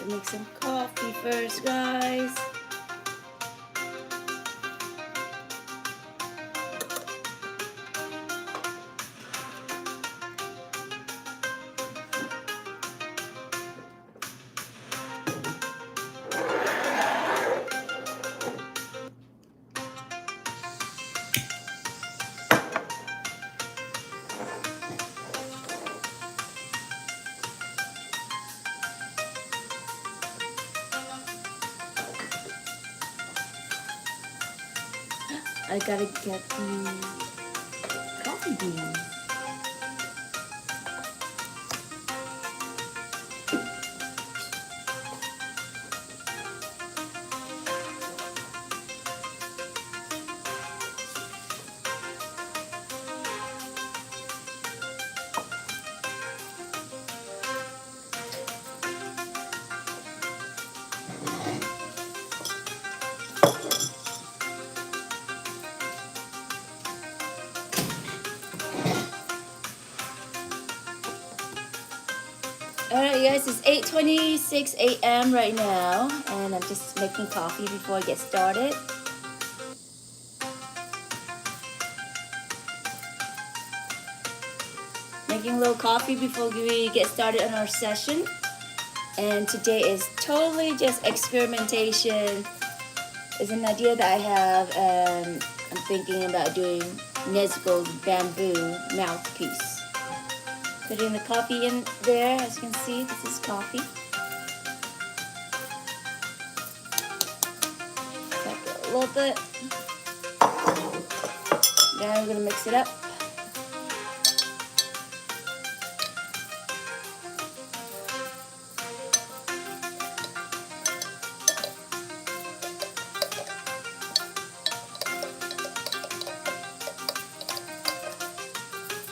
make some coffee first, guys. I gotta get the coffee beans. Alright guys, it's 8:26 a.m. right now, and I'm just making coffee before I get started. Making a little coffee before we get started on our session. And today is totally just experimentation. It's an idea that I have, and I'm thinking about doing Nezuko's bamboo mouthpiece. Putting the coffee in there, as you can see, this is coffee. Tap it a little bit. Then I'm gonna mix it up.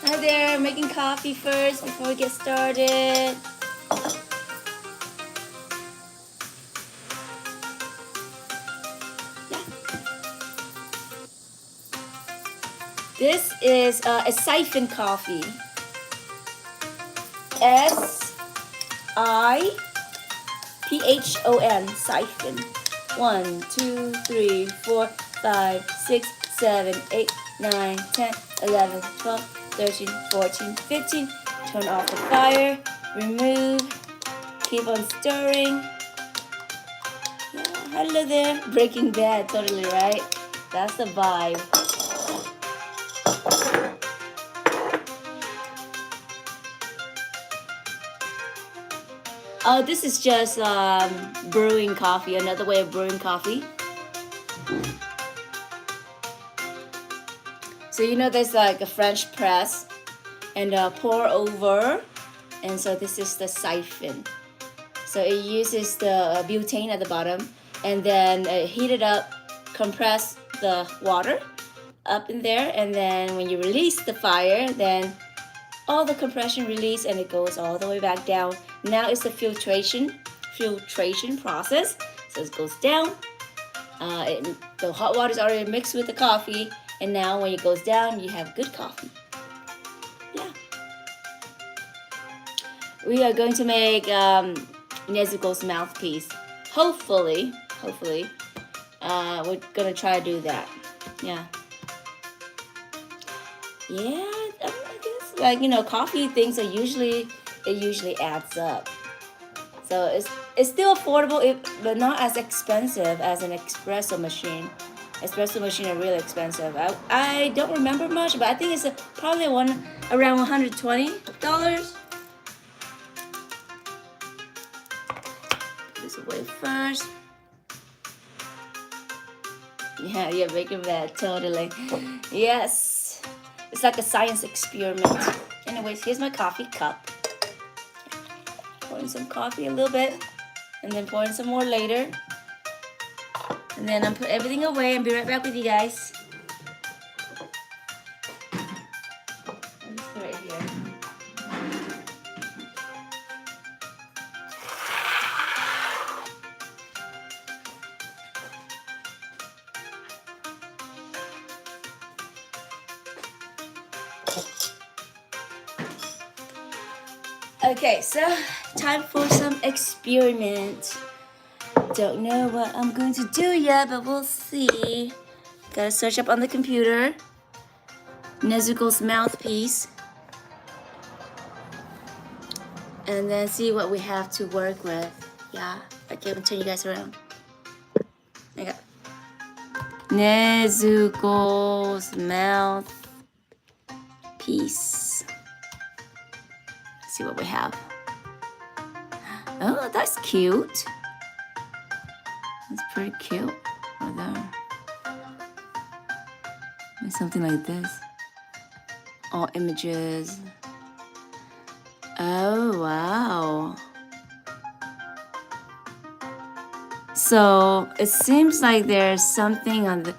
Hi there, making coffee first before we get started. Yeah. This is a siphon coffee. S-I-P-H-O-N, siphon. 1, 2, 3, 4, 5, 6, 7, 8, 9, 10, 11, 12, 13, 14, 15. Turn off the fire, remove, keep on stirring. Yeah, hello there. Breaking Bad, totally right. That's the vibe. Oh, this is just brewing coffee, another way of brewing coffee. So you know there's like a French press and pour over, and so this is the siphon. So it uses the butane at the bottom, and then heat it up, compress the water up in there, and then when you release the fire, then all the compression release and it goes all the way back down. Now it's the filtration process. So it goes down. The hot water is already mixed with the coffee, and now when it goes down, you have good coffee. Yeah. We are going to make Nezuko's mouthpiece. Hopefully, we're gonna try to do that. Yeah. Yeah, I guess like coffee things are usually adds up. So it's still affordable, but not as expensive as an espresso machine. Espresso machine are really expensive. I don't remember much, but I think it's probably around $120. Put this away first. Yeah, you're making that totally. Yes, it's like a science experiment. Anyways, here's my coffee cup. Pour in some coffee a little bit, and then pour in some more later. And then I'm put everything away and be right back with you guys. I'll just throw it here. Okay, so time for some experiment. Don't know what I'm going to do yet, but we'll see. Gotta search up on the computer. Nezuko's mouthpiece. And then see what we have to work with. Yeah, okay, I'm gonna turn you guys around. Okay. Nezuko's mouthpiece. See what we have. Oh, that's cute. That's pretty cute. Right there. Maybe something like this. All images. Oh, wow. So it seems like there's something on the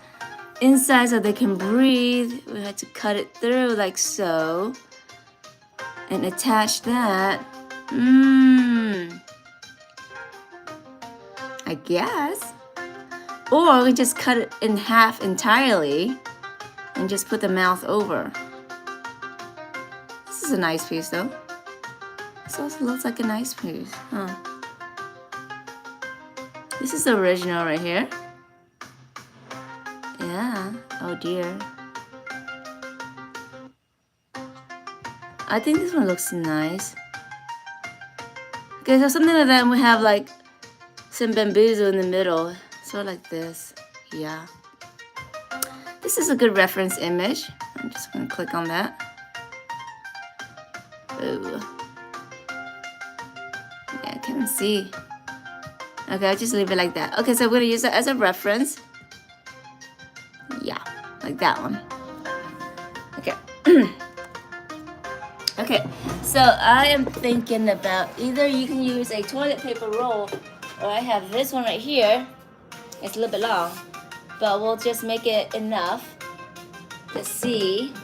inside so they can breathe. We had to cut it through like so. And attach that. I guess. Or we just cut it in half entirely and just put the mouth over. This is a nice piece though. This also looks like a nice piece, huh? This is the original right here. Yeah, oh dear. I think this one looks nice. Okay, so something like that, and we have like some bamboozle in the middle. Sort of like this, yeah. This is a good reference image. I'm just gonna click on that. Ooh. Yeah, I can't see. Okay, I'll just leave it like that. Okay, so we're gonna use it as a reference. Yeah, like that one. Okay. Okay, so I am thinking about either you can use a toilet paper roll, or I have this one right here. It's a little bit long, but we'll just make it enough to see.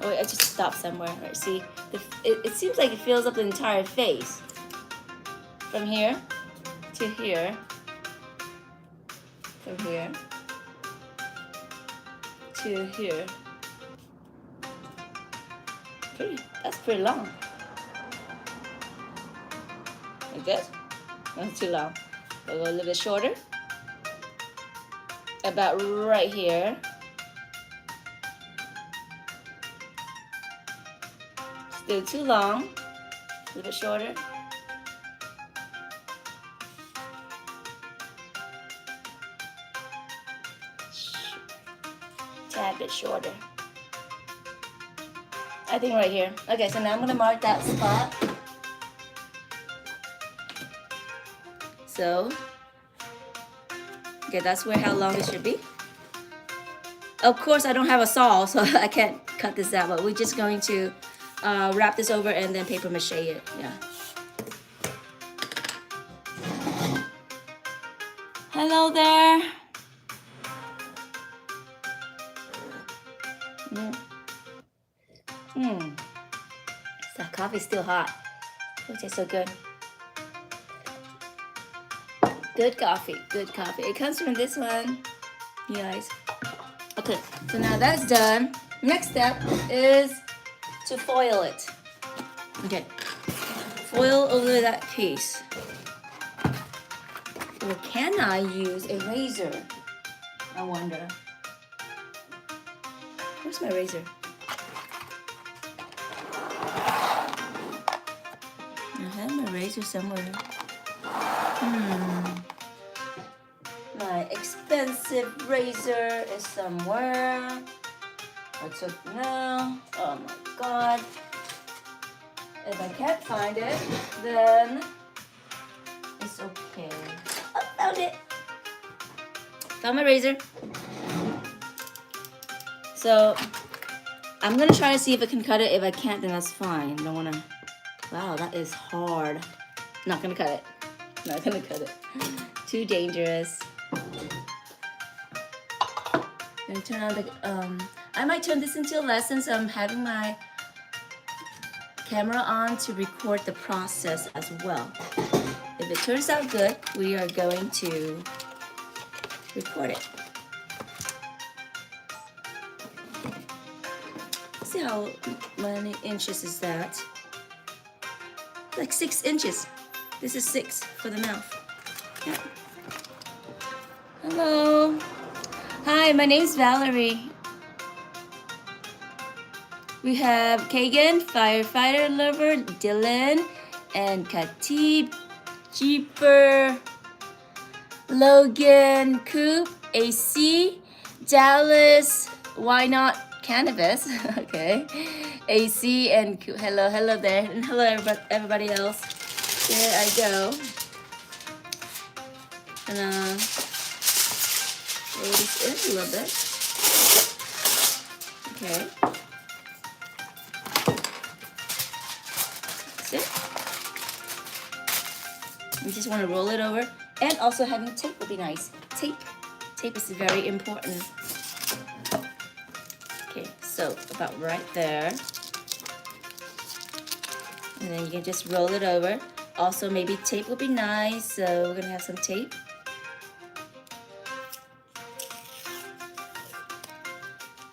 Oh, I just stopped somewhere. Right, see, it seems like it fills up the entire face. From here to here. From here to here. That's pretty long. Like this? That's too long. We'll go a little bit shorter. About right here. Still too long. A little bit shorter. Tad bit shorter. I think right here. Okay, so now I'm gonna mark that spot. So, okay, that's how long it should be. Of course, I don't have a saw, so I can't cut this out, but we're just going to wrap this over and then papier-mâché it, yeah. Hello there. That coffee's still hot. Oh, it tastes so good. Good coffee, good coffee. It comes from this one, you guys. Okay, so now that's done. Next step is to foil it. Okay, foil over that piece. Or can I use a razor? I wonder. Where's my razor? I have my razor somewhere. My expensive razor is somewhere. What's up now? Oh my god. If I can't find it, then it's okay. Oh, found it. Found my razor. So I'm gonna try to see if I can cut it. If I can't, then that's fine. Don't wanna. Wow, that is hard. Not gonna cut it. Not gonna cut it. Too dangerous. And turn on the I might turn this into a lesson, so I'm having my camera on to record the process as well. If it turns out good, we are going to record it. See see how many inches is that. Like 6 inches. This is 6 for the mouth. Yeah. Hello. Hi, my name's Valerie. We have Kagan, firefighter lover, Dylan, and Katib, Jeeper, Logan, Coop, AC, Dallas, why not cannabis? Okay, AC and Coop. Hello there, and hello everybody else. Here I go. And roll this in a little bit. Okay. That's it. You just want to roll it over, and also having tape would be nice. Tape is very important. Okay, so about right there, and then you can just roll it over. Also, maybe tape would be nice, so we're gonna have some tape.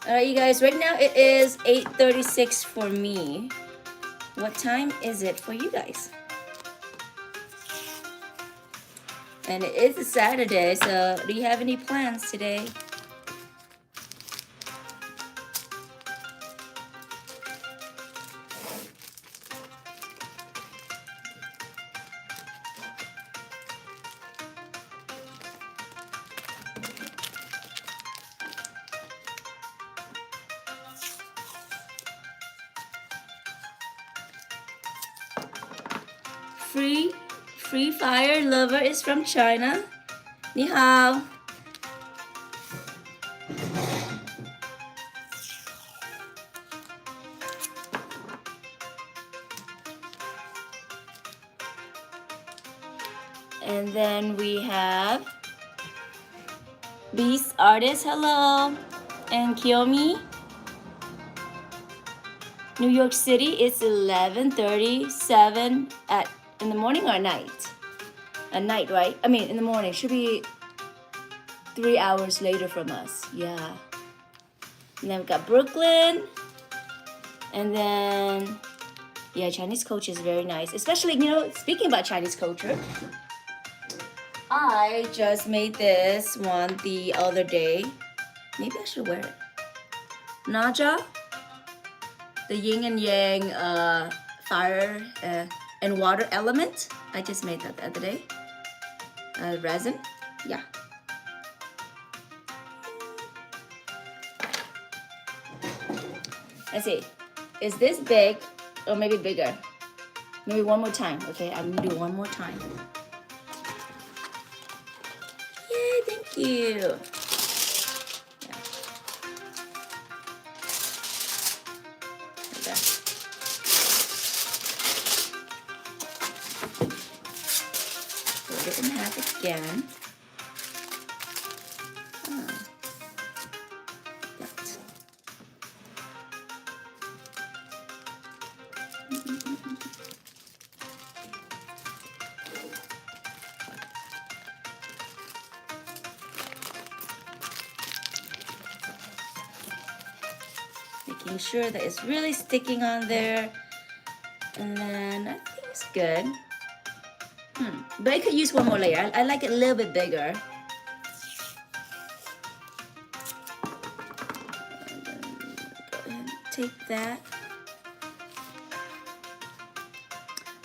All right, you guys. Right now it is 8:36 for me. What time is it for you guys? And it is a Saturday, so do you have any plans today? Free Fire Lover is from China. Ni hao. And then we have Beast Artist, hello. And Kiyomi. New York City, it's 11:37 in the morning or at night? At night, right? I mean, in the morning. Should be 3 hours later from us. Yeah. And then we've got Brooklyn. And then, yeah, Chinese culture is very nice. Especially, you know, speaking about Chinese culture, I just made this one the other day. Maybe I should wear it. Naja, the yin and yang fire and water element. I just made that the other day. Resin, yeah. Let's see, is this big or maybe bigger? Maybe one more time. Okay, I'm gonna do one more time. Yay, thank you. It in half again. Making sure that it's really sticking on there, and then I think it's good. But I could use one more layer. I like it a little bit bigger. And then go ahead and take that.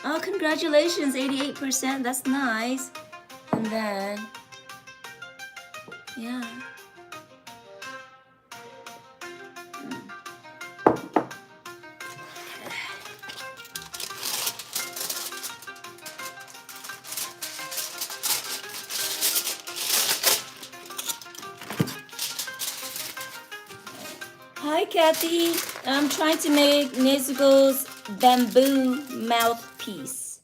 Oh, congratulations, 88%. That's nice. And then, yeah. Hi, Kathy. I'm trying to make Nezuko's bamboo mouthpiece.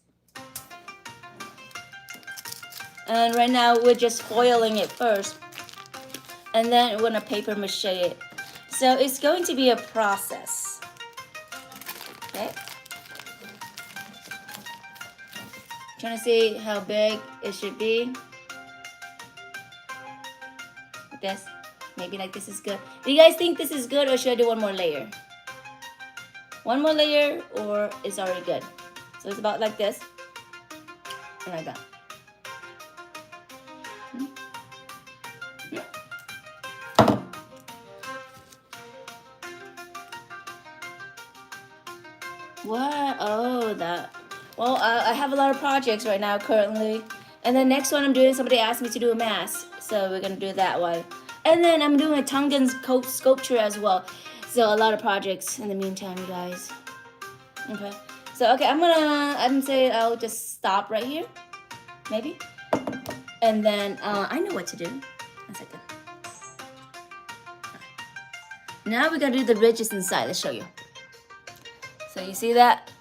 And right now we're just foiling it first. And then we're gonna papier-mâché it. So it's going to be a process. Okay? Trying to see how big it should be. Like this. Maybe like this is good. Do you guys think this is good, or should I do one more layer? one more layer or it's already good. So it's about like this and like that. What? Oh, that. Well, I have a lot of projects right now currently. And the next one I'm doing, somebody asked me to do a mask. So we're going to do that one. And then I'm doing a Tongan sculpture as well. So a lot of projects in the meantime, you guys. Okay. So, okay, I'm saying I'll just stop right here. Maybe. And then I know what to do. 1 second. Okay. Now we're going to do the ridges inside. Let's show you. So you see that?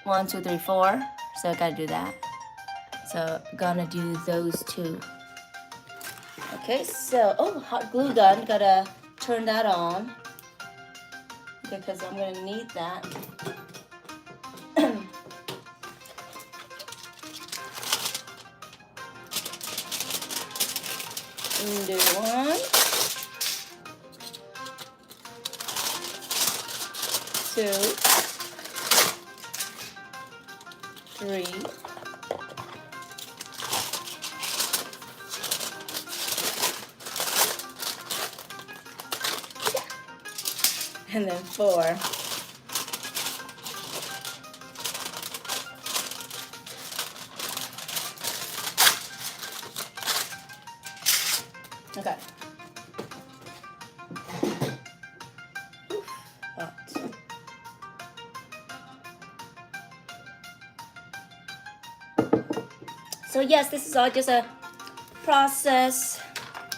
1, 2, 3, 4. So I gotta do that. So gonna do those two. Okay, so hot glue gun. Gotta turn that on. Okay, because I'm gonna need that. And do 1, 2, 3, and then 4. Okay. So yes, this is all just a process.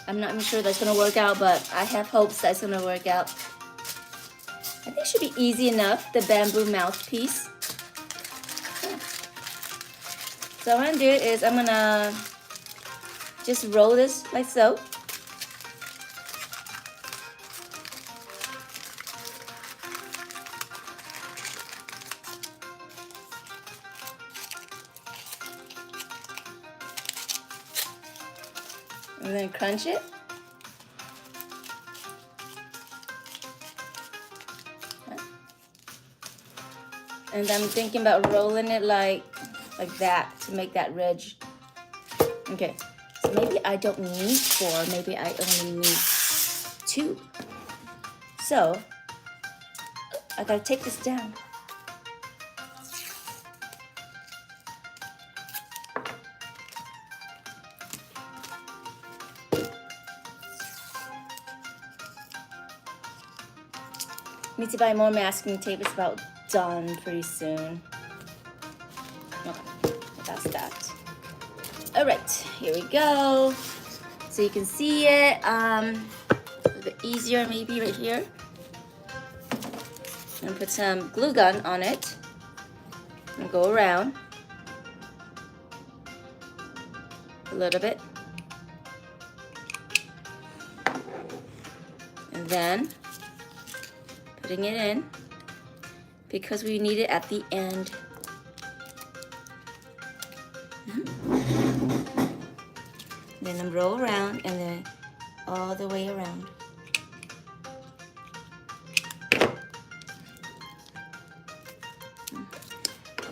I'm not even sure that's gonna work out, but I have hopes that's gonna work out. I think it should be easy enough, the bamboo mouthpiece. Yeah. So what I'm gonna do is I'm gonna just roll this like so. And then crunch it. And I'm thinking about rolling it like that to make that ridge. Okay, so maybe I don't need 4, maybe I only need 2. So, I gotta take this down. Need to buy more masking tape. It's about done pretty soon. Okay, that's that. All right, here we go. So you can see it a bit easier maybe right here. And put some glue gun on it and go around a little bit. And then putting it in because we need it at the end. Then I'm roll around and then all the way around.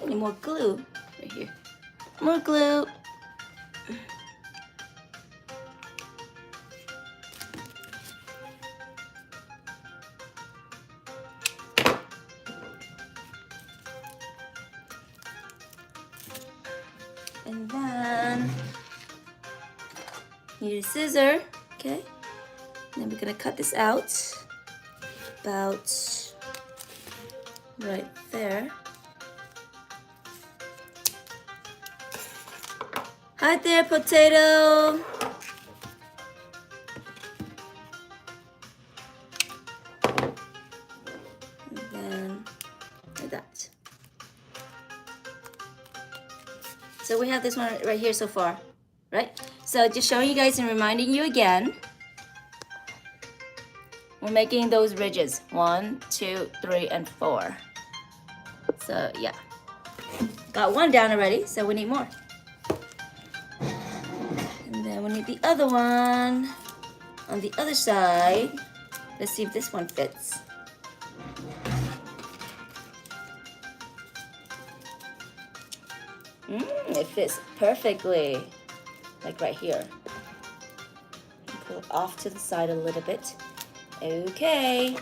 I need more glue right here. More glue. And then need a scissor, okay? And then we're gonna cut this out about right there. Hi there, potato. And then like that. So we have this one right here so far, right? So just showing you guys and reminding you again, we're making those ridges. 1, 2, 3, and 4. So yeah, got one down already, so we need more. And then we need the other one on the other side. Let's see if this one fits. it fits perfectly, like right here. Pull it off to the side a little bit. Okay.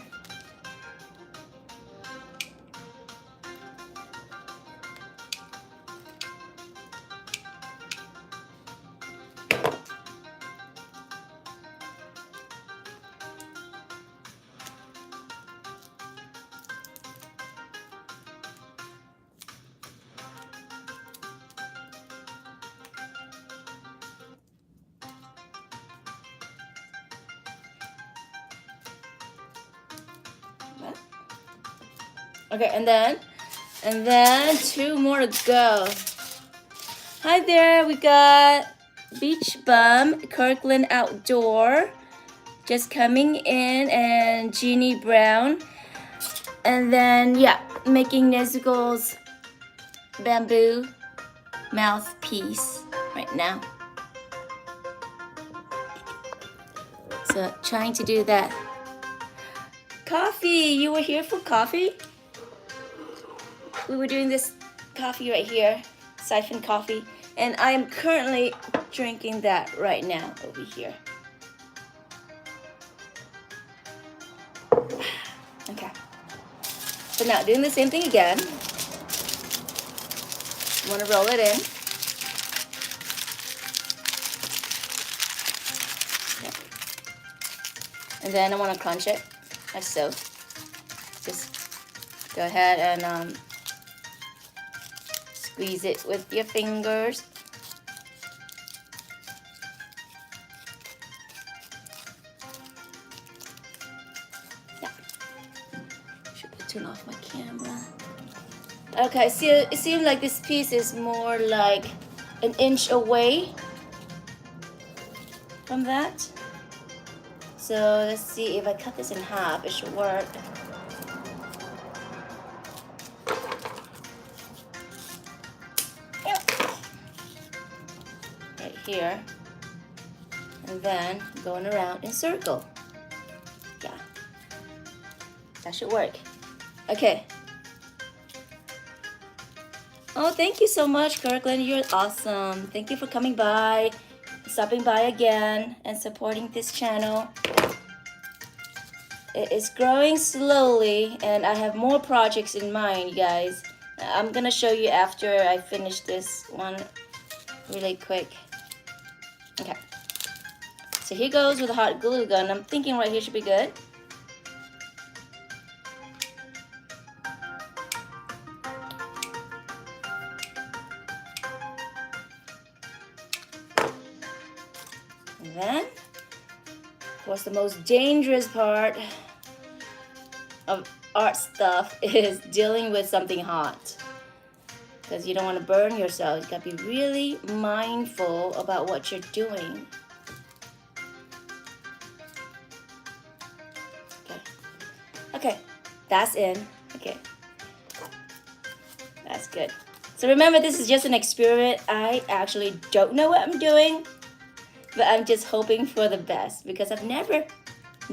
Okay, and then 2 more to go. Hi there, we got Beach Bum, Kirkland Outdoor, just coming in, and Jeannie Brown. And then, yeah, making Nezuko's bamboo mouthpiece right now. So, trying to do that. Coffee, you were here for coffee? We were doing this coffee right here, siphon coffee, and I am currently drinking that right now over here. Okay. So now doing the same thing again. You want to roll it in. Okay. And then I want to crunch it, like so. Just go ahead and squeeze it with your fingers. Yeah. Should turn off my camera. Okay, so it seems like this piece is more like an inch away from that. So let's see if I cut this in half, it should work. Here, and then going around in circle. Yeah, that should work. Okay. Oh, thank you so much, Kirkland. You're awesome. Thank you for coming by, stopping by again, and supporting this channel. It is growing slowly, and I have more projects in mind, you guys. I'm gonna show you after I finish this one really quick. Okay, so here goes with a hot glue gun. I'm thinking right here should be good. And then, of course, the most dangerous part of art stuff is dealing with something hot. Because you don't want to burn yourself. You gotta be really mindful about what you're doing. Okay. Okay, that's in. Okay. That's good. So remember, this is just an experiment. I actually don't know what I'm doing, but I'm just hoping for the best because I've never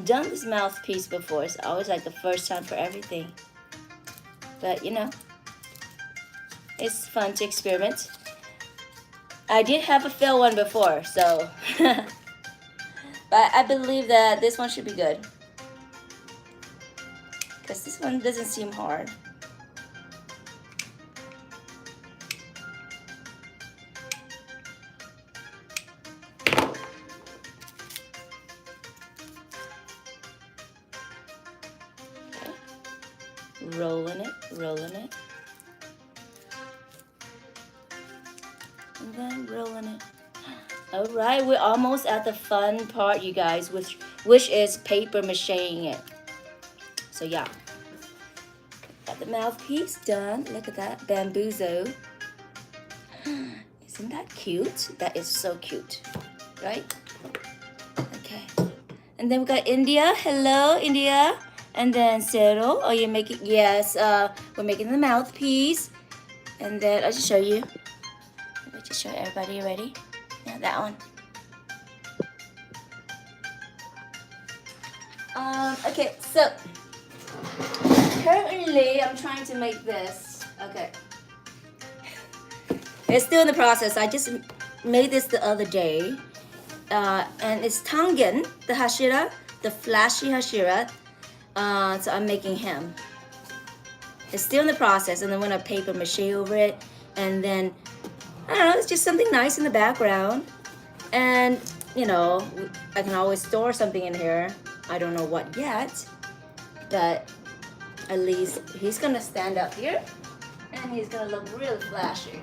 done this mouthpiece before. It's always like the first time for everything. But you know, it's fun to experiment. I did have a fail one before, so but I believe that this one should be good because this one doesn't seem hard. Okay. Rolling it. And then rolling it. All right, we're almost at the fun part, you guys, which is papier-mâchéing it. So yeah, got the mouthpiece done. Look at that, bamboozle. Isn't that cute? That is so cute, right? Okay, and then we got India. Hello, India. And then Cero. Oh, you're making, yes, we're making the mouthpiece. And then I'll just show you. Just show everybody. Ready? Yeah, that one. Okay, so currently I'm trying to make this. Okay. It's still in the process. I just made this the other day. And it's Tangen, the Hashira, the flashy Hashira. So I'm making him. It's still in the process, and I'm gonna paper mache over it, and then I don't know, it's just something nice in the background. And you know, I can always store something in here. I don't know what yet, but at least he's gonna stand up here, and he's gonna look really flashy.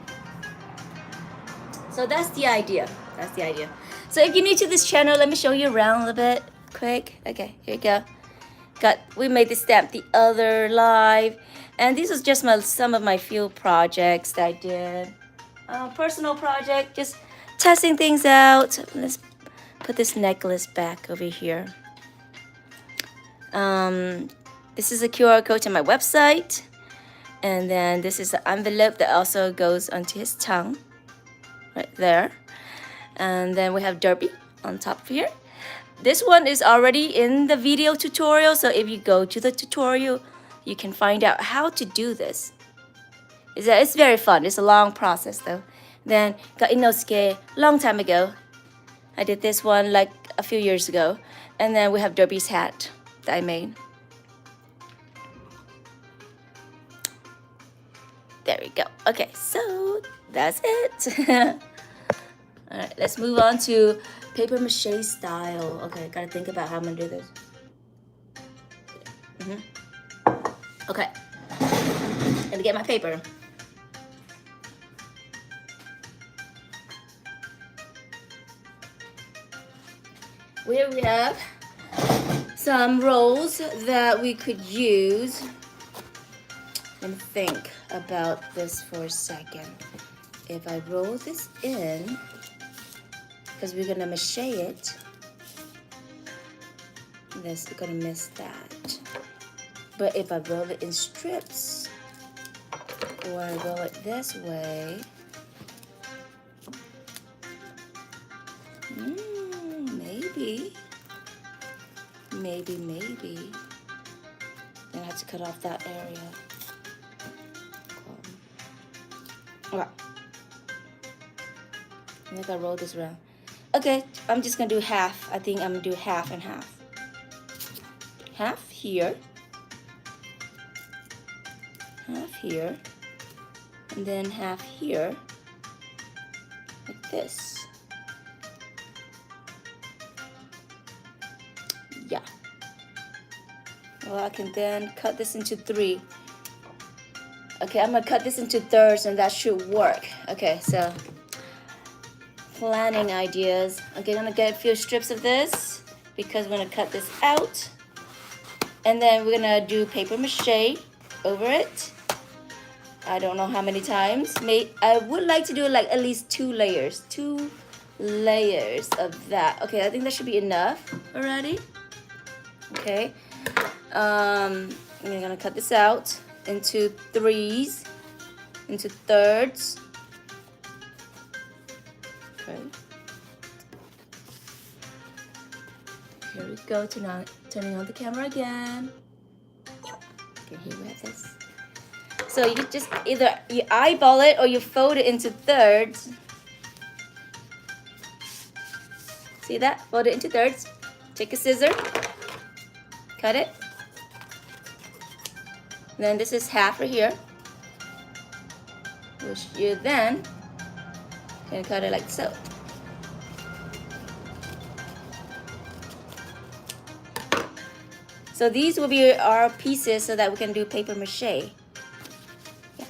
So that's the idea. That's the idea. So if you're new to this channel, let me show you around a little bit quick. Okay, here you go. We made this stamp the other live, and this was just some of my few projects that I did. Personal project, just testing things out. Let's put this necklace back over here. This is a QR code to my website, and then this is the envelope that also goes onto his tongue, right there. And then we have Derby on top here. This one is already in the video tutorial, so if you go to the tutorial, you can find out how to do this. It's very fun. It's a long process though. Then got Inosuke long time ago. I did this one like a few years ago. And then we have Derby's hat that I made. There we go. Okay, so that's it. All right, let's move on to paper mache style. Okay, gotta think about how I'm gonna do this. Okay, gonna get my paper. Here we have some rolls that we could use. Let me think about this for a second. If I roll this in, because we're gonna mache it, we're gonna miss that. But if I roll it in strips, or I roll it this way, maybe. Then I have to cut off that area. Alright. I think I roll this around. Okay, I'm just gonna do half. I think I'm gonna do half and half. Half here. Half here. And then half here. Like this. Yeah. Well, I can then cut this into 3. Okay, I'm gonna cut this into thirds, and that should work. Okay, so planning ideas. Okay, I'm gonna get a few strips of this because we're gonna cut this out, and then we're gonna do paper mache over it. I don't know how many times. I would like to do like at least 2 layers. 2 layers of that. Okay, I think that should be enough already. Okay, I'm gonna cut this out into 3s, into thirds. Okay. Here we go. Turning on the camera again. Okay, here we have this. So you just either you eyeball it or you fold it into thirds. See that? Fold it into thirds. Take a scissor. Cut it. Then this is half right here, which you then can cut it like so. So these will be our pieces so that we can do paper mache. Yeah.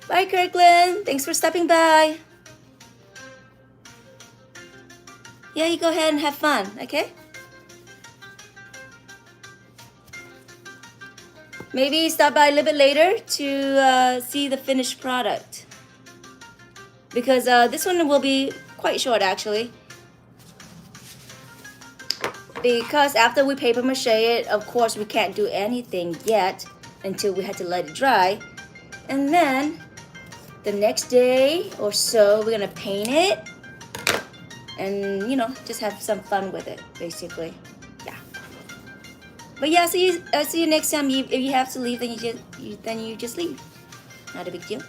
Bye, Kirkland. Thanks for stopping by. Yeah, you go ahead and have fun, okay? Maybe stop by a little bit later to see the finished product. Because this one will be quite short actually. Because after we paper mache it, of course we can't do anything yet until we have to let it dry. And then the next day or so we're gonna paint it. And you know, just have some fun with it basically. But yeah, see you next time. If you have to leave, then you just leave. Not a big deal.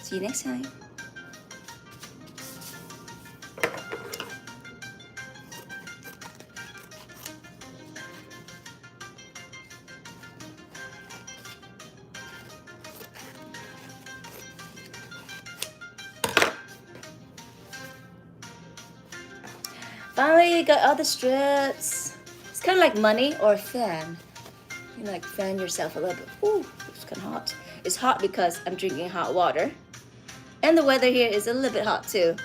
See See you next time. Finally, you got all the strips. It's kind of like money or fan. You like fan yourself a little bit. Ooh, it's kind of hot. It's hot because I'm drinking hot water. And the weather here is a little bit hot too.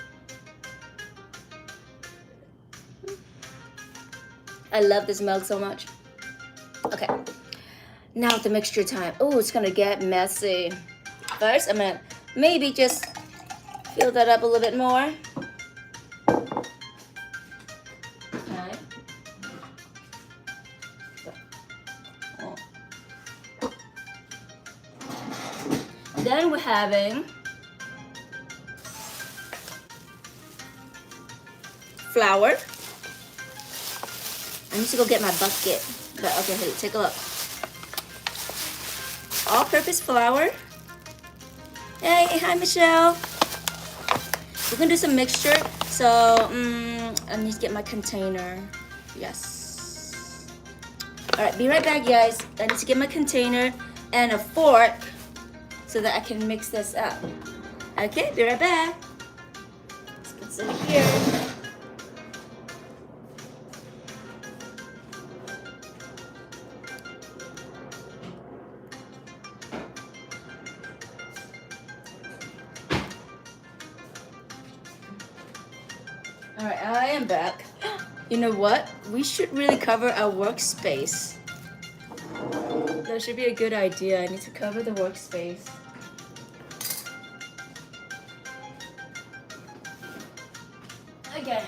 I love this mug so much. Okay, now the mixture time. Oh, it's gonna get messy. First, I'm gonna maybe just fill that up a little bit more. Then we're having flour. I need to go get my bucket. But okay, hey, take a look. All-purpose flour. Hey, hi Michelle. We're gonna do some mixture. So I need to get my container. Yes. All right, be right back, guys. I need to get my container and a fork so that I can mix this up. Okay, be right back. Let's put it here. All right, I am back. You know what? We should really cover our workspace. That should be a good idea. I need to cover the workspace. Okay.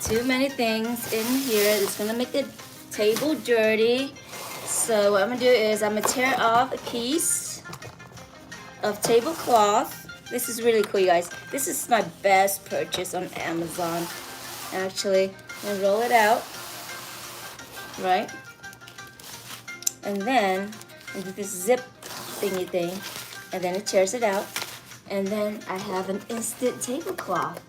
Too many things in here. It's gonna make the table dirty. So what I'm gonna do is I'm gonna tear off a piece of tablecloth. This is really cool, you guys. This is my best purchase on Amazon. Actually, I'm gonna roll it out, right? And then I do this zip thingy thing, and then it tears it out. And then I have an instant tablecloth.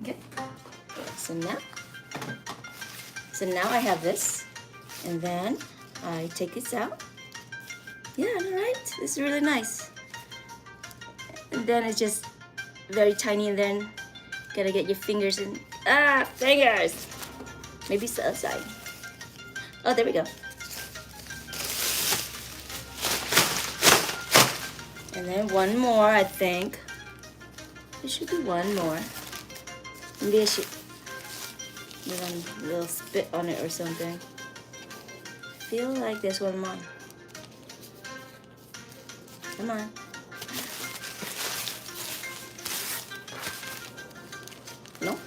Okay, so now I have this, and then I take this out. Yeah, all right, this is really nice. And then it's just very tiny, and then gotta get your fingers in. Fingers! Maybe it's the other side. Oh, there we go. And then one more, I think. There should be one more. Maybe I should get a little spit on it or something. Feel like there's one more. Come on. No?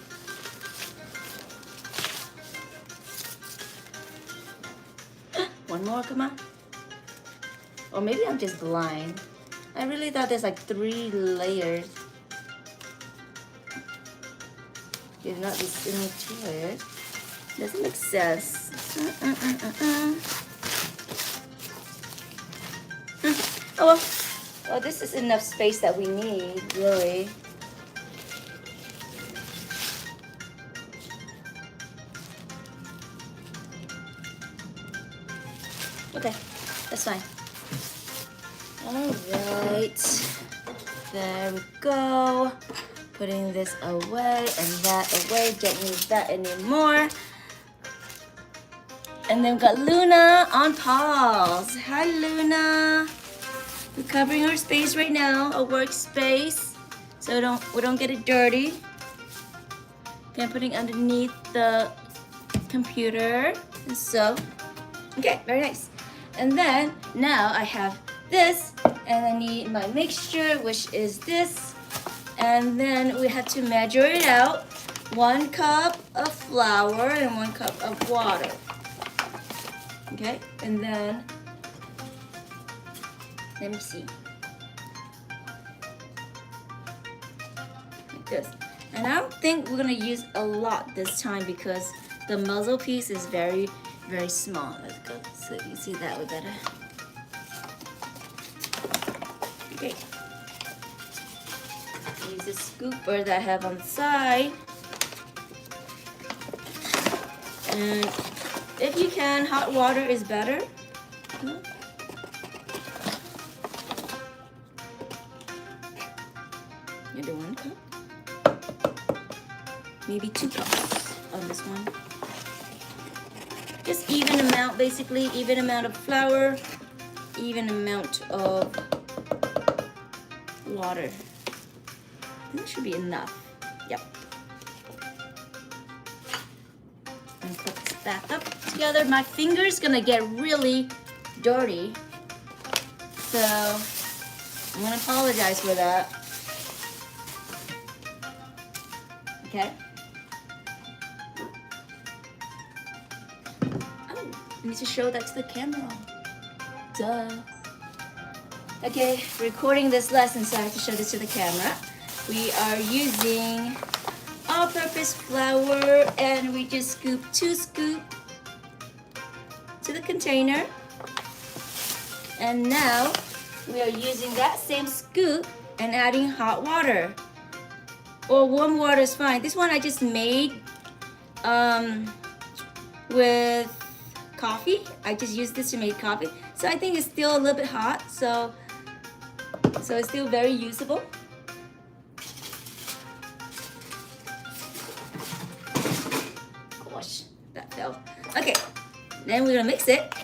One more, come on. Or maybe I'm just blind. I really thought there's like 3 layers. It's not this into it. Doesn't make sense. Oh well, this is enough space that we need, really. Okay, that's fine. All right, there we go. Putting this away and that away. Don't need that anymore. And then we've got Luna on pause. Hi, Luna. We're covering our space right now, our workspace, so we don't get it dirty. Okay, I'm putting underneath the computer, and so. Okay, very nice. And then now I have this, and I need my mixture, which is this. And then we have to measure it out. 1 cup of flour and 1 cup of water. Okay, and then, let me see. Like this. And I don't think we're gonna use a lot this time because the muzzle piece is very, very small. Let's go so you see that way better. Okay. Use a scooper that I have on the side. And if you can, hot water is better. You do 1 cup. Maybe 2 cups on this one. Just even amount, basically, even amount of flour, even amount of water. That should be enough. Yep. And put this back up together. My finger's gonna get really dirty, so I'm gonna apologize for that. Okay. Oh, I need to show that to the camera. Duh. Okay, recording this lesson, so I have to show this to the camera. We are using all-purpose flour, and we just scoop 2 scoops to the container. And now we are using that same scoop and adding hot water. Or warm water is fine. This one I just made with coffee. I just used this to make coffee. So I think it's still a little bit hot, so it's still very usable. Gosh, that fell. Okay, then we're gonna mix it.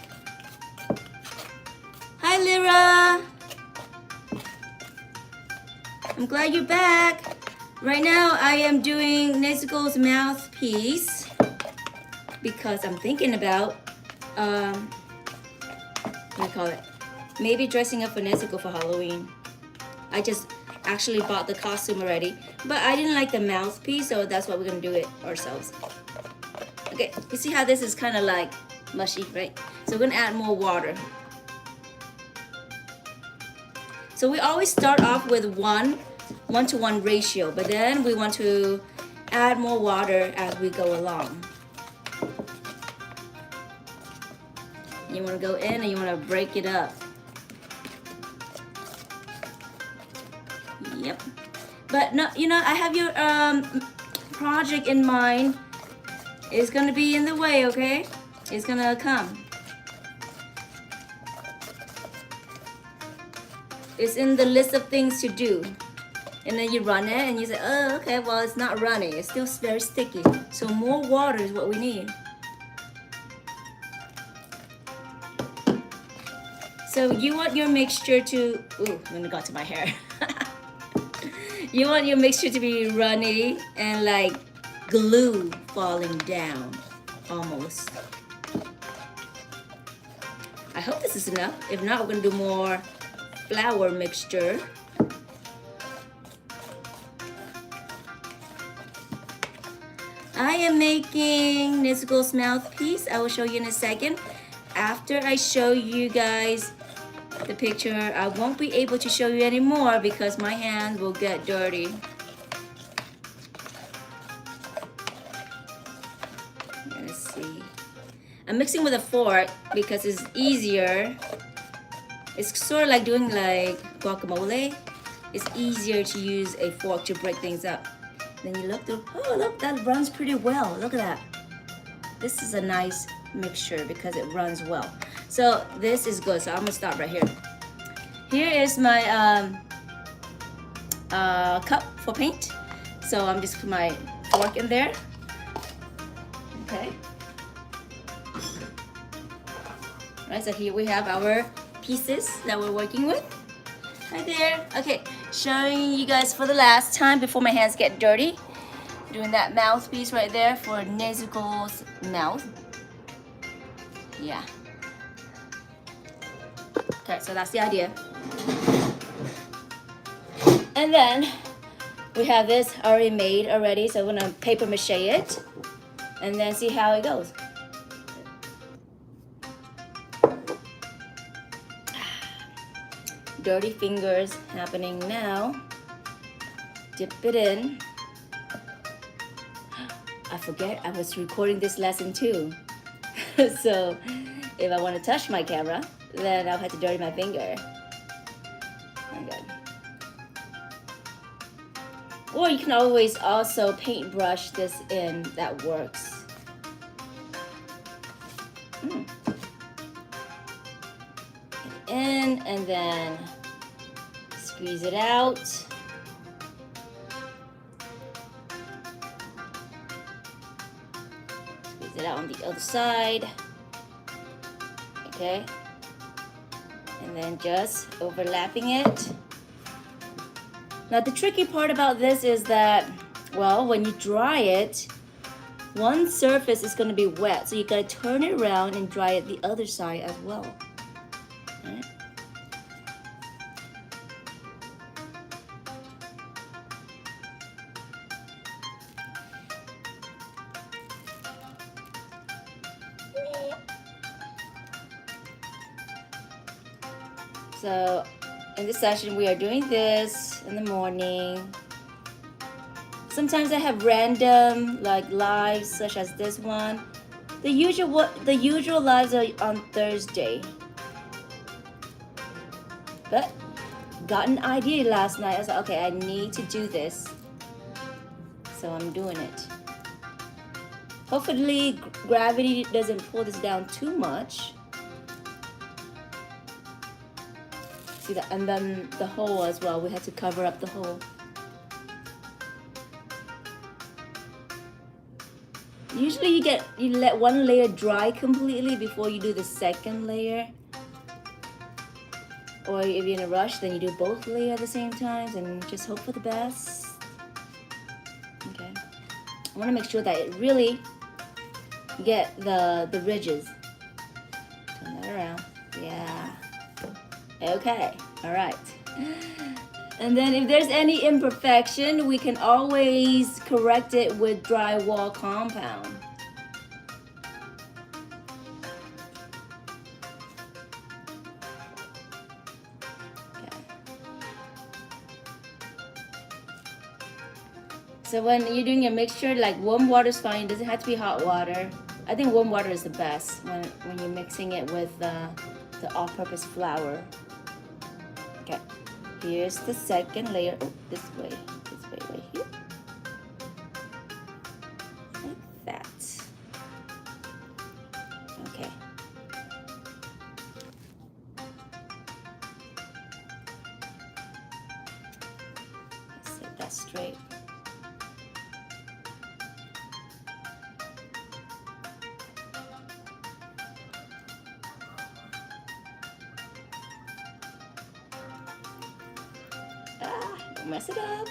Hi, Lyra. I'm glad you're back. Right now, I am doing Nezuko's mouthpiece because I'm thinking about, what do you call it? Maybe dressing up for Nezuko for Halloween. I just actually bought the costume already, but I didn't like the mouthpiece, so that's why we're gonna do it ourselves. Okay, you see how this is kind of like mushy, right? So we're gonna add more water. So we always start off with 1:1 ratio, but then we want to add more water as we go along. You want to go in and you want to break it up. Yep. But no, you know, I have your project in mind. It's gonna be in the way, okay? It's gonna come. It's in the list of things to do. And then you run it and you say, oh, okay, well, it's not running. It's still very sticky. So more water is what we need. So you want your mixture to, ooh, when it got to my hair. You want your mixture to be runny and like glue falling down, almost. I hope this is enough. If not, we're gonna do more flour mixture. I am making Nezuko's mouthpiece. I will show you in a second. After I show you guys the picture, I won't be able to show you anymore because my hands will get dirty. Let's see. I'm mixing with a fork because it's easier. It's sort of like doing like guacamole. It's easier to use a fork to break things up. Then you look through, oh look, that runs pretty well. Look at that. This is a nice mixture because it runs well. So this is good, so I'm gonna stop right here. Here is my cup for paint. So I'm just put my fork in there. Okay. All right, so here we have our pieces that we're working with. Right there. Okay, showing you guys for the last time before my hands get dirty. Doing that mouthpiece right there for Nezuko's mouth. Yeah. Okay, so that's the idea. And then we have this already made already, so we're gonna papier-mâché it and then see how it goes. Dirty fingers happening now. Dip it in. I forget I was recording this lesson too. So if I want to touch my camera, then I'll have to dirty my finger. Okay. Or you can always also paintbrush this in, that works. Get in and then squeeze it out. Squeeze it out on the other side. Okay. And then just overlapping it. Now the tricky part about this is that, well, when you dry it, one surface is going to be wet, so you got to turn it around and dry it the other side as well. Right? So in this session we are doing this in the morning. Sometimes I have random like lives such as this one. The usual lives are on Thursday. But got an idea last night. I was like, okay, I need to do this. So I'm doing it. Hopefully gravity doesn't pull this down too much. See that, and then the hole as well. We had to cover up the hole. Usually you let one layer dry completely before you do the second layer. Or if you're in a rush, then you do both layers at the same time and just hope for the best. Okay. I want to make sure that it really get the ridges. Turn that around. Yeah. Okay. All right. And then if there's any imperfection, we can always correct it with drywall compound. Okay. So when you're doing your mixture, like warm water is fine. It doesn't have to be hot water. I think warm water is the best when you're mixing it with the all-purpose flour. Okay. Here's the second layer. Oh, this way right here. Like that. Okay. Let's set that straight. Don't mess it up.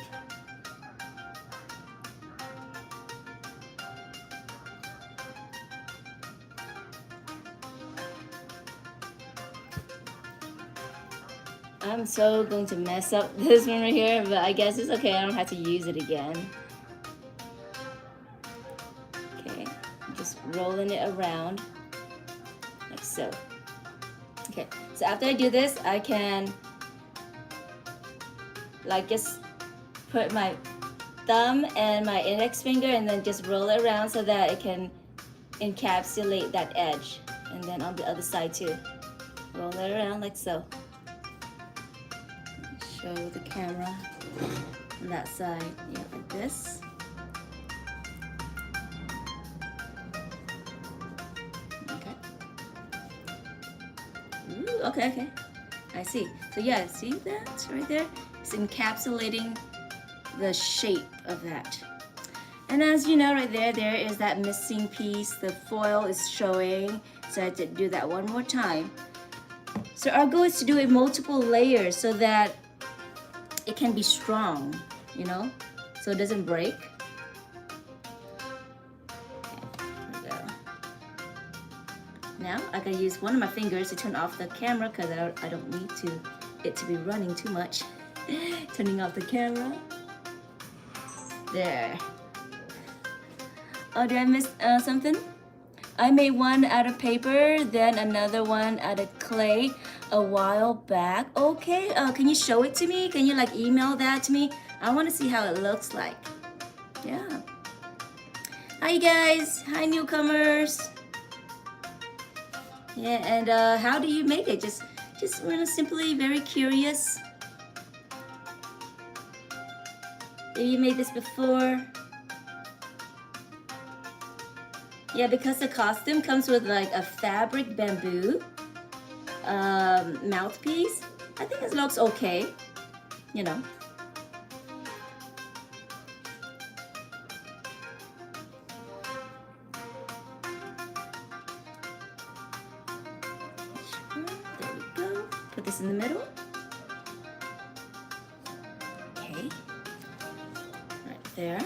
I'm so going to mess up this one right here, but I guess it's okay. I don't have to use it again. Okay, I'm just rolling it around like so. Okay, so after I do this, I can like just put my thumb and my index finger and then just roll it around so that it can encapsulate that edge. And then on the other side too. Roll it around like so. Show the camera on that side. Yeah, like this. Okay. Ooh, okay. I see. So yeah, see that right there? It's encapsulating the shape of that. And as you know right there is that missing piece. The foil is showing, so I have to do that one more time. So our goal is to do it multiple layers so that it can be strong, you know, so it doesn't break. Okay, there we go. Now I can use one of my fingers to turn off the camera because I don't need it to be running too much. Turning off the camera. There. Oh, did I miss something? I made one out of paper, then another one out of clay a while back. Okay, can you show it to me? Can you like email that to me? I want to see how it looks like. Yeah. Hi guys, hi newcomers. Yeah, and how do you make it? Just simply very curious. Have you made this before? Yeah, because the costume comes with like a fabric bamboo mouthpiece. I think it looks okay, you know. There we go. Put this in the middle. Okay. Right there.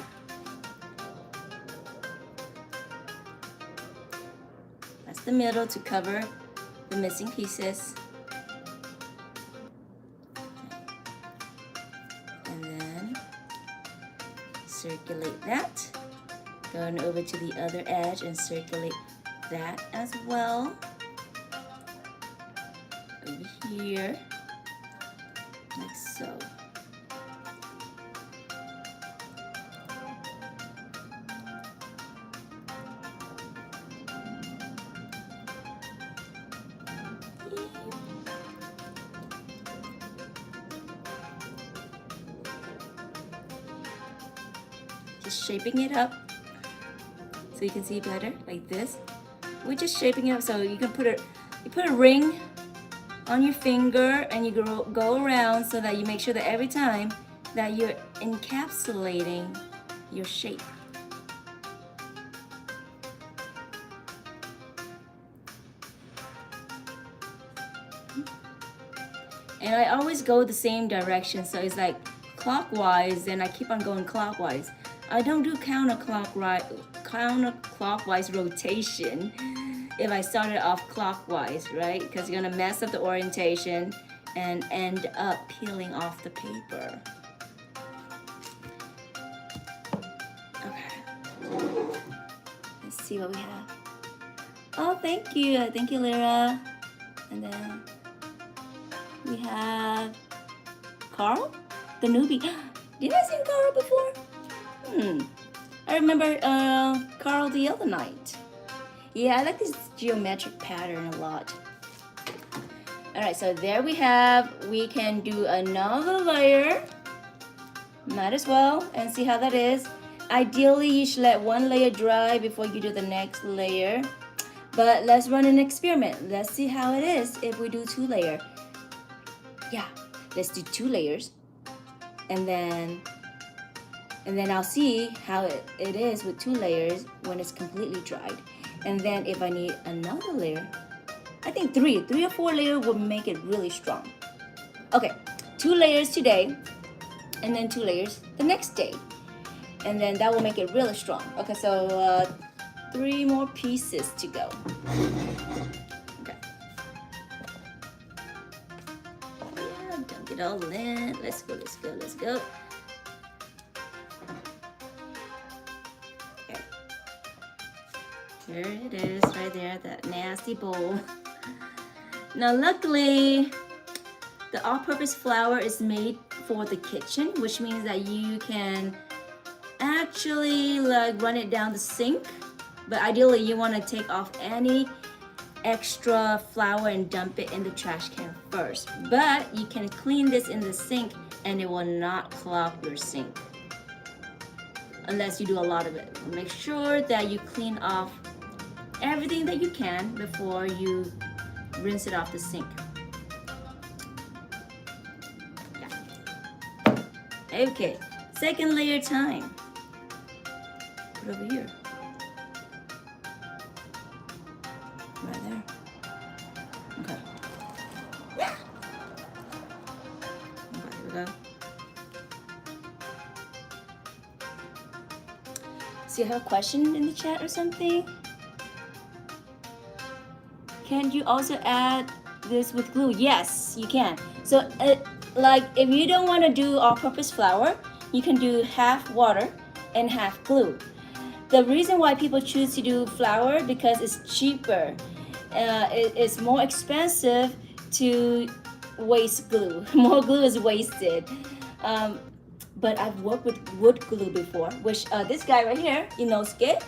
That's the middle to cover the missing pieces. And then circulate that. Going over to the other edge and circulate that as well. Over here, like so. Just shaping it up so you can see better, like this. We're just shaping it up so you can put a ring on your finger and you go around so that you make sure that every time that you're encapsulating your shape. And I always go the same direction, so it's like clockwise, and I keep on going clockwise. I don't do counterclockwise rotation if I started off clockwise, right? Because you're gonna mess up the orientation and end up peeling off the paper. Okay. Let's see what we have. Oh, thank you, Lyra. And then we have Carl, the newbie. Did I see Carl before? I remember Carl the other night. Yeah, I like this geometric pattern a lot. Alright, so there we can do another layer. Might as well, and see how that is. Ideally, you should let one layer dry before you do the next layer. But let's run an experiment. Let's see how it is if we do 2 layers. Yeah, let's do 2 layers. And then I'll see how it is with 2 layers when it's completely dried. And then if I need another layer, I think 3 or 4 layers will make it really strong. Okay, 2 layers today, and then 2 layers the next day. And then that will make it really strong. Okay, so 3 more pieces to go. Okay. Yeah, dunk it all in. Let's go. There it is, right there, that nasty bowl. Now luckily, the all-purpose flour is made for the kitchen, which means that you can actually like run it down the sink. But ideally, you want to take off any extra flour and dump it in the trash can first. But you can clean this in the sink and it will not clog your sink. Unless you do a lot of it. Make sure that you clean off everything that you can before you rinse it off the sink. Yeah. Okay, second layer time. Put over here. Right there. Okay. Okay, here we go. So you have a question in the chat or something? Can you also add this with glue? Yes, you can. So like if you don't want to do all-purpose flour, you can do half water and half glue. The reason why people choose to do flour because it's cheaper. It's more expensive to waste glue. More glue is wasted. But I've worked with wood glue before, which this guy right here, Inosuke,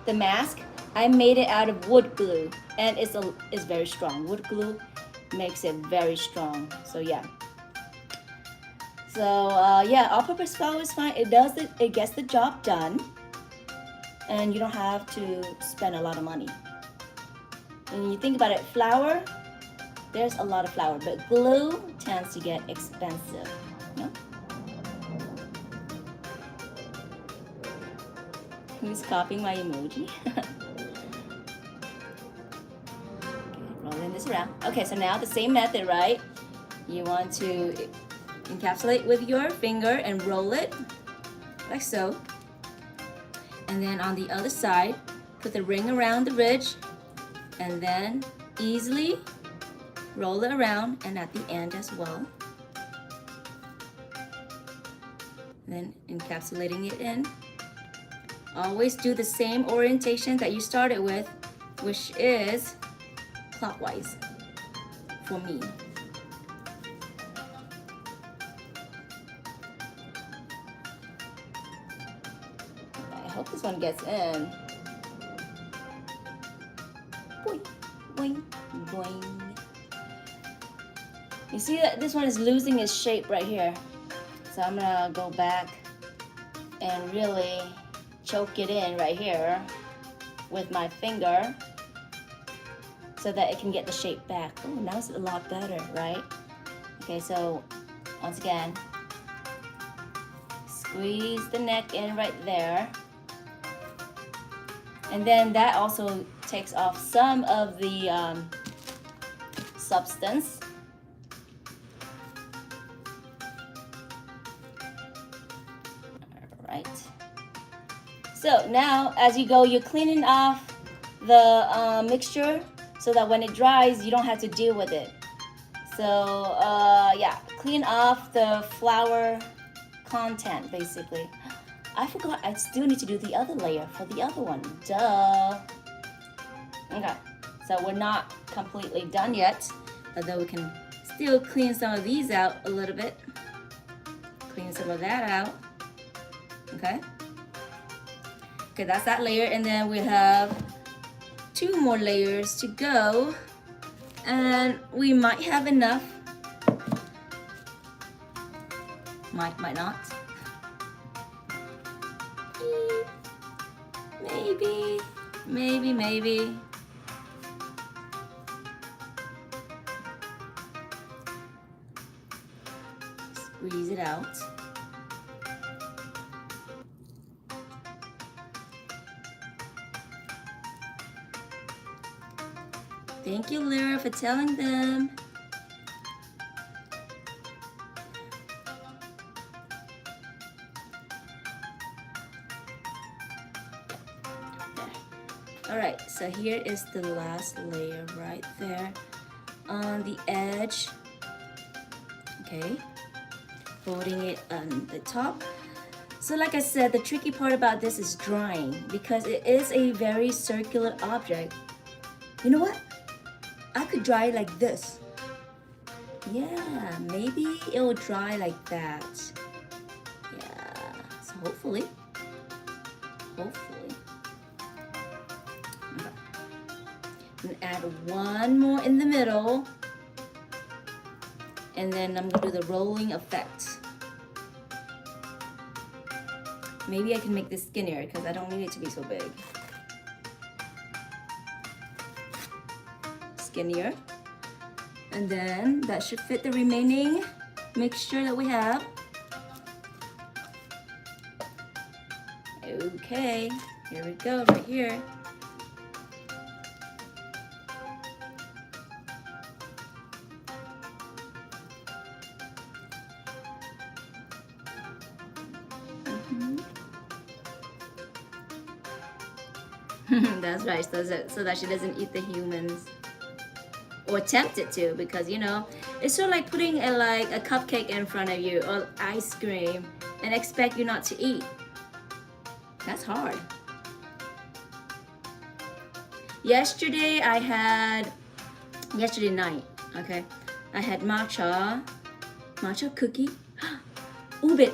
the mask, I made it out of wood glue, and it's very strong. Wood glue makes it very strong. So yeah. So yeah, all-purpose flour is fine. It gets the job done, and you don't have to spend a lot of money. When you think about it, flour, there's a lot of flour, but glue tends to get expensive. No? Who's copying my emoji? Okay, rolling this around. Okay, so now the same method, right? You want to encapsulate with your finger and roll it like so. And then on the other side, put the ring around the ridge and then easily roll it around and at the end as well. Then encapsulating it in. Always do the same orientation that you started with, which is clockwise for me. I hope this one gets in. Boing, boing, boing. You see that this one is losing its shape right here. So I'm gonna go back and really choke it in right here with my finger so that it can get the shape back. Oh, now it's a lot better, right? Okay, so once again, squeeze the neck in right there. And then that also takes off some of the substance. All right. So now, as you go, you're cleaning off the mixture so that when it dries, you don't have to deal with it. So yeah, clean off the flour content, basically. I forgot, I still need to do the other layer for the other one. Duh. Okay, so we're not completely done yet, although we can still clean some of these out a little bit. Clean some of that out. Okay. Okay, that's that layer, and then we have 2 more layers to go, and we might have enough. Might not. Maybe. Squeeze it out. Thank you, Lyra, for telling them. Alright, so here is the last layer right there on the edge. Okay, folding it on the top. So like I said, the tricky part about this is drying because it is a very circular object. You know what? I could dry it like this. Yeah, maybe it will dry like that. Yeah, so hopefully. Okay. And add 1 more in the middle. And then I'm gonna do the rolling effect. Maybe I can make this skinnier because I don't need it to be so big. Skinnier. And then that should fit the remaining mixture that we have. Okay, here we go, right here. That's right, so that she doesn't eat the humans. Or tempted to, because you know, it's sort of like putting a cupcake in front of you or ice cream and expect you not to eat. That's hard. Yesterday night, okay, I had matcha cookie, ube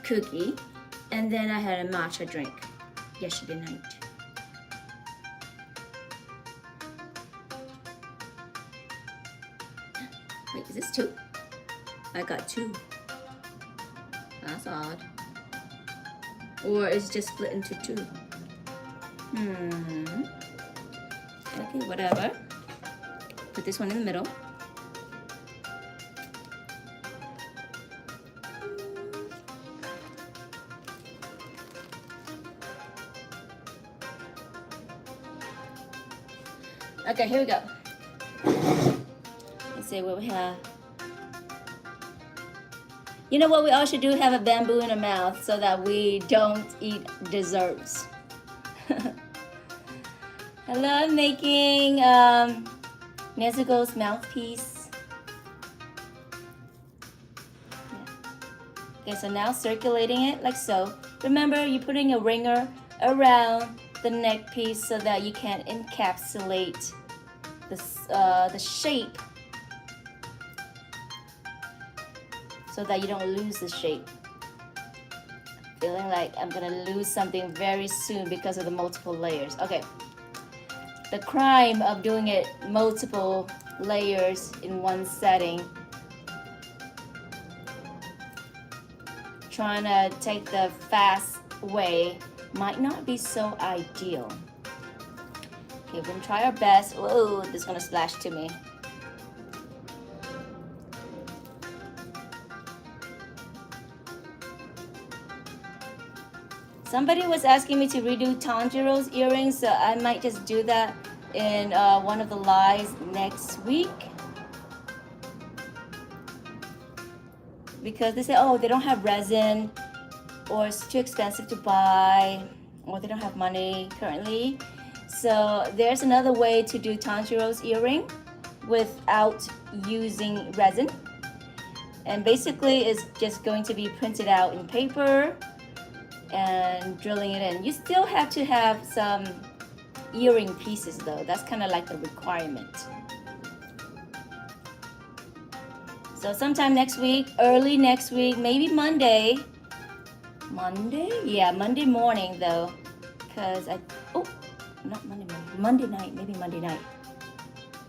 cookie, and then I had a matcha drink. yesterday night. Wait, is this 2? I got 2. That's odd. Or it's just split into 2. Okay, whatever. Put this one in the middle. Okay, here we go. Let's see what we have. You know what we all should do? Have a bamboo in our mouth so that we don't eat desserts. Hello, I'm making Nezuko's mouthpiece. Yeah. Okay, so now circulating it like so. Remember, you're putting a ringer around the neck piece so that you can encapsulate the shape, so that you don't lose the shape. Feeling like I'm gonna lose something very soon because of the multiple layers. Okay. The crime of doing it multiple layers in one setting. Trying to take the fast way might not be so ideal. Okay, we're gonna try our best. Whoa, this is gonna splash to me. Somebody was asking me to redo Tanjiro's earrings, so I might just do that in one of the lives next week. Because they say, oh, they don't have resin, or it's too expensive to buy, or they don't have money currently. So there's another way to do Tanjiro's earring without using resin. And basically it's just going to be printed out in paper and drilling it in. You still have to have some earring pieces though. That's kind of like a requirement. So sometime next week, early next week, maybe Monday. Monday? Yeah, Monday morning though. Because not Monday morning. Monday night, maybe Monday night.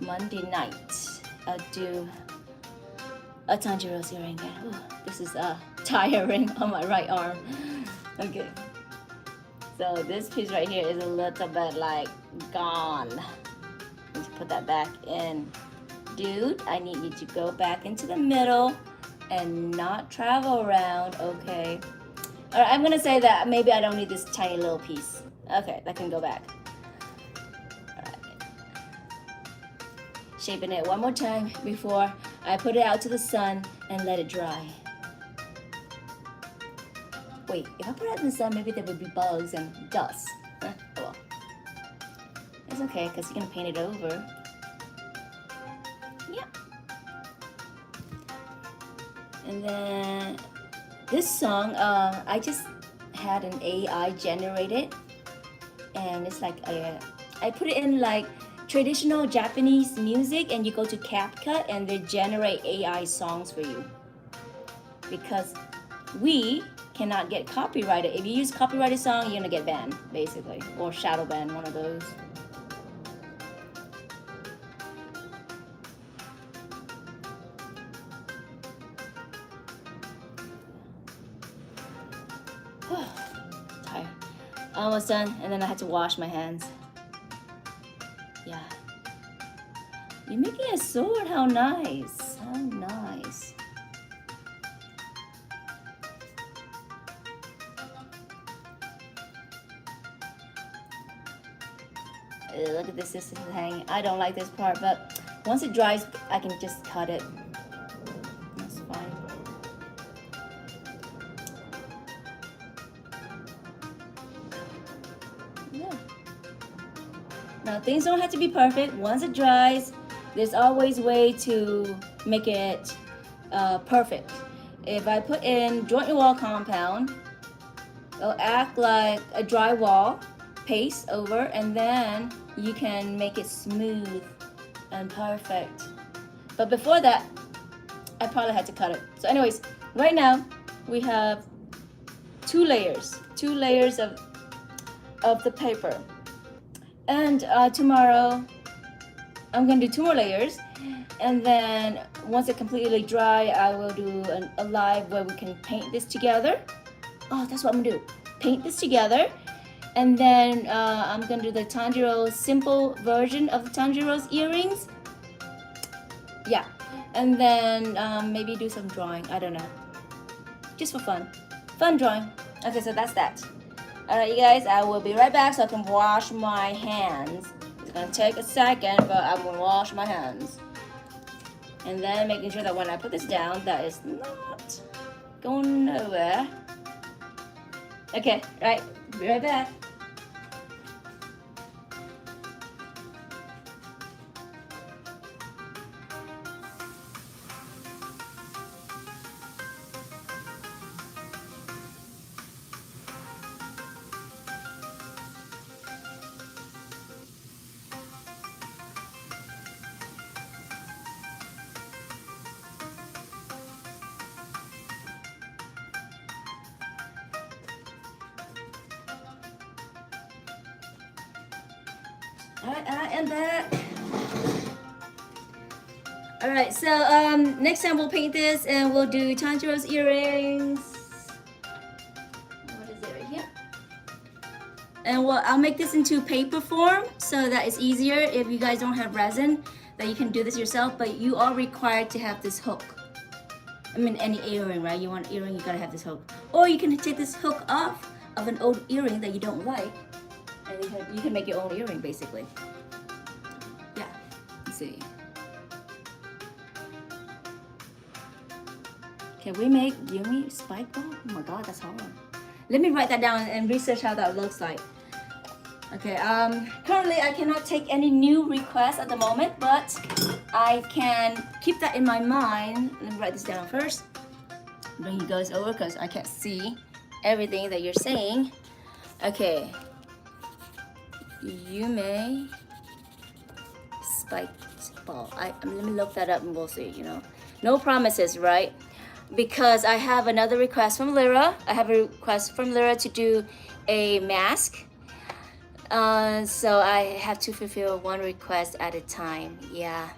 Monday night, I'll do a Tanjiro's earring again. Ooh, this is tiring on my right arm. Okay. So this piece right here is a little bit like gone. Need to put that back in. Dude, I need you to go back into the middle and not travel around, okay? All right, I'm gonna say that maybe I don't need this tiny little piece. Okay, that can go back. All right. Shaping it one more time before I put it out to the sun and let it dry. Wait, if I put it out in the sun, maybe there would be bugs and dust. Oh well. It's okay, because you're gonna paint it over. Yeah. And then this song, I just had an AI generated, and it's like I put it in like traditional Japanese music, and you go to CapCut and they generate AI songs for you, because we cannot get copyrighted. If you use copyrighted song, you're gonna get banned basically, or shadow banned, one of those. Tired. Almost done, and then I had to wash my hands. Yeah. You're making a sword, how nice. How nice. Look at this, this is hanging. I don't like this part, but once it dries, I can just cut it. That's fine. Yeah. Now things don't have to be perfect. Once it dries, there's always a way to make it perfect. If I put in joint wall compound, it'll act like a drywall paste over, and then you can make it smooth and perfect. But before that, I probably had to cut it. So anyways, right now we have two layers of of the paper. And tomorrow I'm gonna do 2 more layers, and then once it's completely dry, I will do a live where we can paint this together. Oh, that's what I'm gonna do. Paint this together, and then I'm gonna do the Tanjiro simple version of the Tanjiro's earrings. Yeah, and then maybe do some drawing. I don't know, just for fun drawing. Okay, so that's that. All right, you guys, I will be right back so I can wash my hands. It's gonna take a second, but I'm gonna wash my hands. And then making sure that when I put this down, that is not going nowhere. Okay, right, be right back. Alright, I am back. Alright, so next time we'll paint this and we'll do Tanjiro's earrings. What is it right here? And I'll make this into paper form so that it's easier if you guys don't have resin, that you can do this yourself, but you are required to have this hook. I mean, any earring, right? You want earring, you gotta have this hook. Or you can take this hook off of an old earring that you don't like, and you can make your own earring, basically. Yeah, let's see. Can we make Yumi spike ball? Oh my god, that's hard. Let me write that down and research how that looks like. Okay, currently I cannot take any new requests at the moment, but I can keep that in my mind. Let me write this down first. Bring you guys over because I can't see everything that you're saying. Okay. Yume spiked ball. Let me look that up and we'll see, you know. No promises, right? Because I have another request from Lyra. I have a request from Lyra to do a mask. So I have to fulfill one request at a time. Yeah.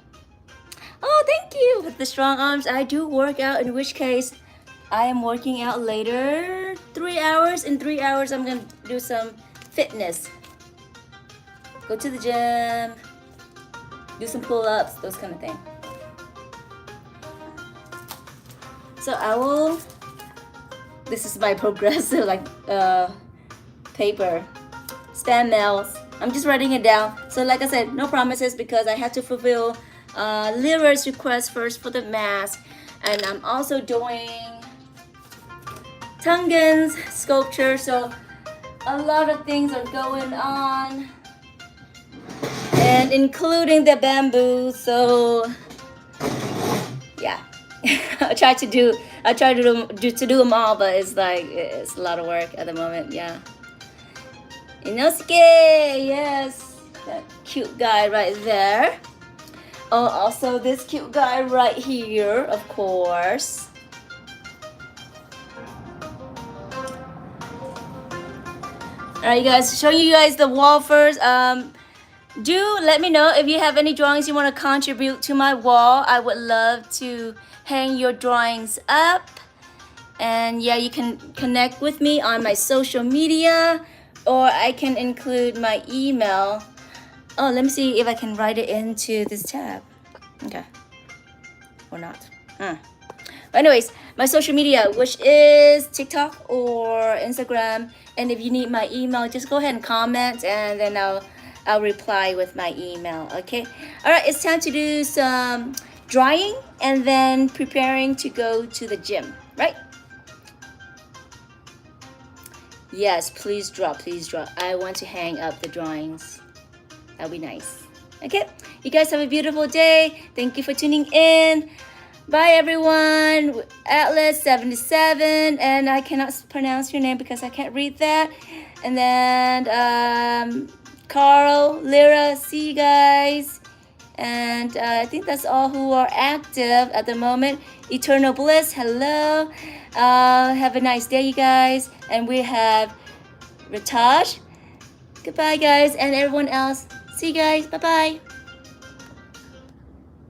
Oh, thank you. With the strong arms, I do work out, in which case I am working out later. 3 hours. In 3 hours, I'm gonna do some fitness. Go to the gym, do some pull-ups, those kind of things. So I will, this is my progressive paper, spam mails. I'm just writing it down. So like I said, no promises because I had to fulfill Lyra's request first for the mask. And I'm also doing Tungan's sculpture. So a lot of things are going on. And including the bamboo, so yeah. I try to do them all, but it's a lot of work at the moment. Yeah. Inosuke, yes, that cute guy right there. Oh, also this cute guy right here, of course. All right, you guys, showing you guys the wall first. Do let me know if you have any drawings you want to contribute to my wall. I would love to hang your drawings up. And yeah, you can connect with me on my social media, or I can include my email. Oh, let me see if I can write it into this tab. Okay. Or not. Anyways, my social media, which is TikTok or Instagram. And if you need my email, just go ahead and comment, and then I'll reply with my email. Okay. All right, it's time to do some drying and then preparing to go to the gym, right? Yes, please draw, please draw. I want to hang up the drawings. That'll be nice. Okay, you guys have a beautiful day. Thank you for tuning in. Bye everyone. Atlas77, and I cannot pronounce your name because I can't read that. And then Carl, Lyra, see you guys. And I think that's all who are active at the moment. Eternal Bliss, hello. Have a nice day, you guys. And we have Ritaj, Goodbye, guys, and everyone else. See you guys. Bye bye.